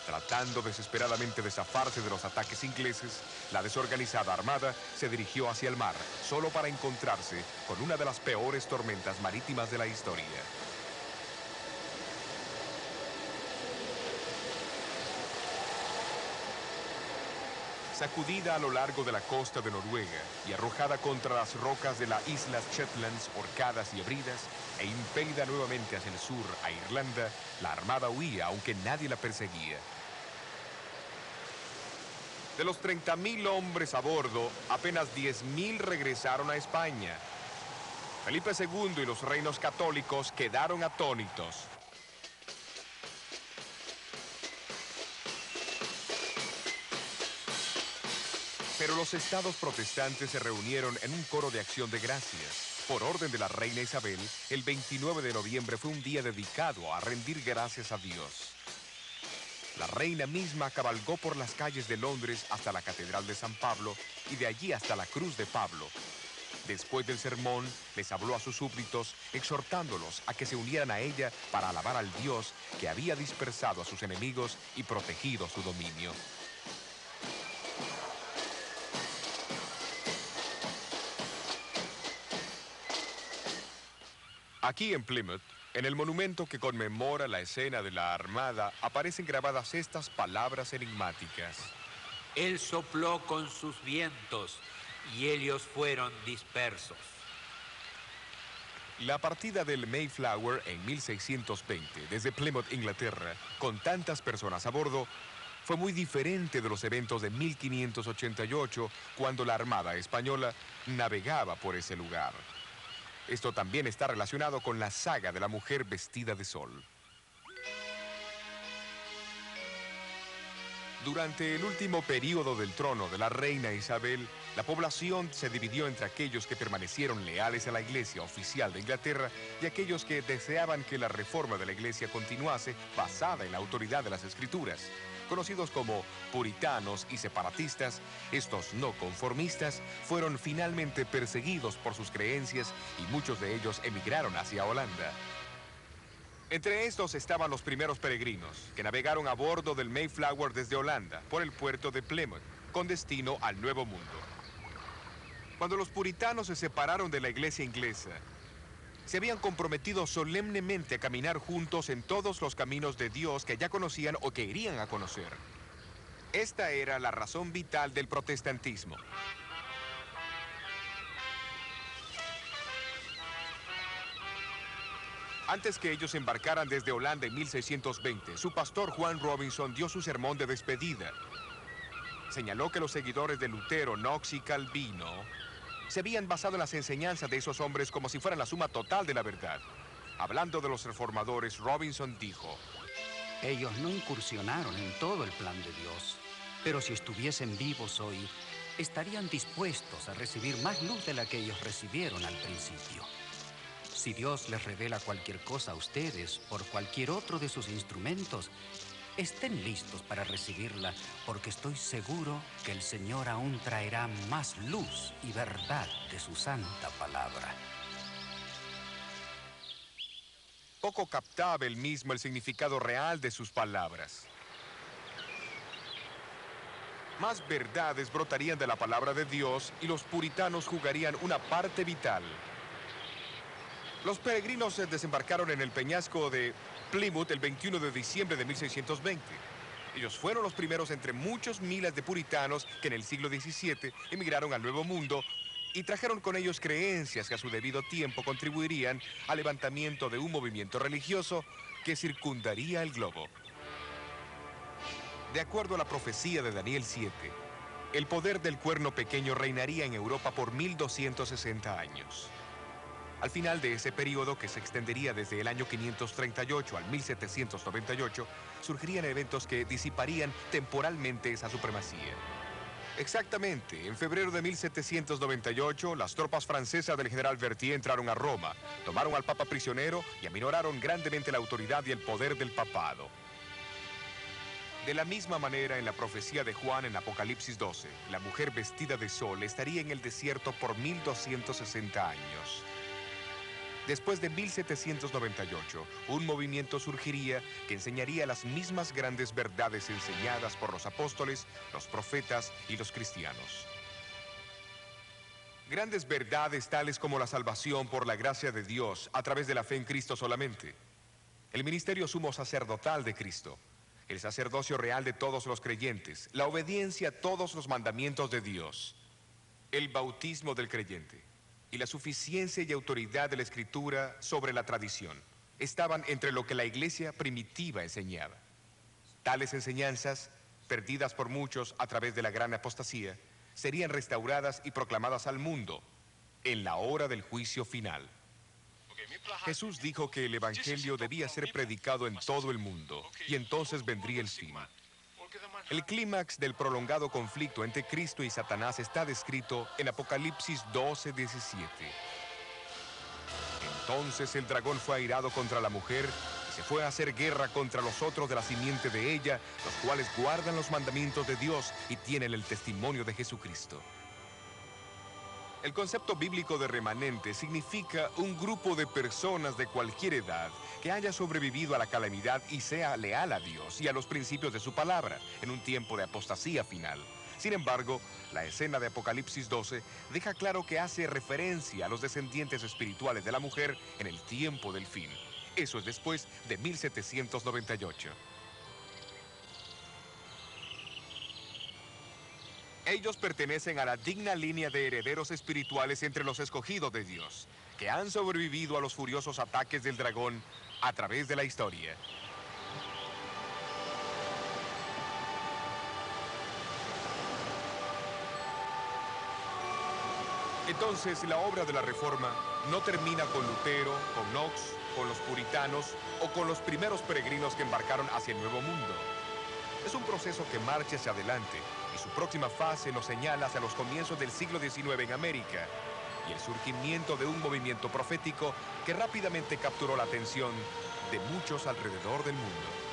Tratando desesperadamente de zafarse de los ataques ingleses, la desorganizada armada se dirigió hacia el mar, solo para encontrarse con una de las peores tormentas marítimas de la historia. Sacudida a lo largo de la costa de Noruega y arrojada contra las rocas de las Islas Shetlands, Orcadas y Hebridas, e impelida nuevamente hacia el sur, a Irlanda, la armada huía, aunque nadie la perseguía. De los 30.000 hombres a bordo, apenas 10.000 regresaron a España. Felipe II y los reinos católicos quedaron atónitos. Pero los estados protestantes se reunieron en un coro de acción de gracias. Por orden de la reina Isabel, el 29 de noviembre fue un día dedicado a rendir gracias a Dios. La reina misma cabalgó por las calles de Londres hasta la Catedral de San Pablo y de allí hasta la Cruz de Pablo. Después del sermón, les habló a sus súbditos, exhortándolos a que se unieran a ella para alabar al Dios que había dispersado a sus enemigos y protegido su dominio. Aquí en Plymouth, en el monumento que conmemora la escena de la Armada, aparecen grabadas estas palabras enigmáticas. Él sopló con sus vientos y ellos fueron dispersos. La partida del Mayflower en 1620 desde Plymouth, Inglaterra, con tantas personas a bordo, fue muy diferente de los eventos de 1588, cuando la Armada española navegaba por ese lugar. Esto también está relacionado con la saga de la mujer vestida de sol. Durante el último período del trono de la reina Isabel, la población se dividió entre aquellos que permanecieron leales a la Iglesia oficial de Inglaterra y aquellos que deseaban que la reforma de la Iglesia continuase basada en la autoridad de las Escrituras. Conocidos como puritanos y separatistas, estos no conformistas fueron finalmente perseguidos por sus creencias y muchos de ellos emigraron hacia Holanda. Entre estos estaban los primeros peregrinos, que navegaron a bordo del Mayflower desde Holanda, por el puerto de Plymouth, con destino al Nuevo Mundo. Cuando los puritanos se separaron de la iglesia inglesa, se habían comprometido solemnemente a caminar juntos en todos los caminos de Dios que ya conocían o que irían a conocer. Esta era la razón vital del protestantismo. Antes que ellos embarcaran desde Holanda en 1620, su pastor Juan Robinson dio su sermón de despedida. Señaló que los seguidores de Lutero, Knox y Calvino se habían basado en las enseñanzas de esos hombres como si fueran la suma total de la verdad. Hablando de los reformadores, Robinson dijo: ellos no incursionaron en todo el plan de Dios, pero si estuviesen vivos hoy, estarían dispuestos a recibir más luz de la que ellos recibieron al principio. Si Dios les revela cualquier cosa a ustedes por cualquier otro de sus instrumentos, estén listos para recibirla, porque estoy seguro que el Señor aún traerá más luz y verdad de su santa palabra. Poco captaba él mismo el significado real de sus palabras. Más verdades brotarían de la palabra de Dios y los puritanos jugarían una parte vital. Los peregrinos desembarcaron en el peñasco de Plymouth el 21 de diciembre de 1620. Ellos fueron los primeros entre muchos miles de puritanos que en el siglo XVII emigraron al Nuevo Mundo y trajeron con ellos creencias que a su debido tiempo contribuirían al levantamiento de un movimiento religioso que circundaría el globo. De acuerdo a la profecía de Daniel 7, el poder del cuerno pequeño reinaría en Europa por 1260 años. Al final de ese periodo, que se extendería desde el año 538 al 1798, surgirían eventos que disiparían temporalmente esa supremacía. Exactamente, en febrero de 1798, las tropas francesas del general Berthier entraron a Roma, tomaron al Papa prisionero y aminoraron grandemente la autoridad y el poder del papado. De la misma manera, en la profecía de Juan en Apocalipsis 12, la mujer vestida de sol estaría en el desierto por 1260 años. Después de 1798, un movimiento surgiría que enseñaría las mismas grandes verdades enseñadas por los apóstoles, los profetas y los cristianos. Grandes verdades tales como la salvación por la gracia de Dios a través de la fe en Cristo solamente, el ministerio sumo sacerdotal de Cristo, el sacerdocio real de todos los creyentes, la obediencia a todos los mandamientos de Dios, el bautismo del creyente y la suficiencia y autoridad de la Escritura sobre la tradición estaban entre lo que la iglesia primitiva enseñaba. Tales enseñanzas, perdidas por muchos a través de la gran apostasía, serían restauradas y proclamadas al mundo en la hora del juicio final. Jesús dijo que el evangelio debía ser predicado en todo el mundo y entonces vendría el fin. El clímax del prolongado conflicto entre Cristo y Satanás está descrito en Apocalipsis 12:17. Entonces el dragón fue airado contra la mujer y se fue a hacer guerra contra los otros de la simiente de ella, los cuales guardan los mandamientos de Dios y tienen el testimonio de Jesucristo. El concepto bíblico de remanente significa un grupo de personas de cualquier edad que haya sobrevivido a la calamidad y sea leal a Dios y a los principios de su palabra en un tiempo de apostasía final. Sin embargo, la escena de Apocalipsis 12 deja claro que hace referencia a los descendientes espirituales de la mujer en el tiempo del fin. Eso es después de 1798. Ellos pertenecen a la digna línea de herederos espirituales entre los escogidos de Dios, que han sobrevivido a los furiosos ataques del dragón a través de la historia. Entonces, la obra de la Reforma no termina con Lutero, con Knox, con los puritanos o con los primeros peregrinos que embarcaron hacia el Nuevo Mundo. Es un proceso que marcha hacia adelante y su próxima fase nos señala hacia los comienzos del siglo XIX en América y el surgimiento de un movimiento profético que rápidamente capturó la atención de muchos alrededor del mundo.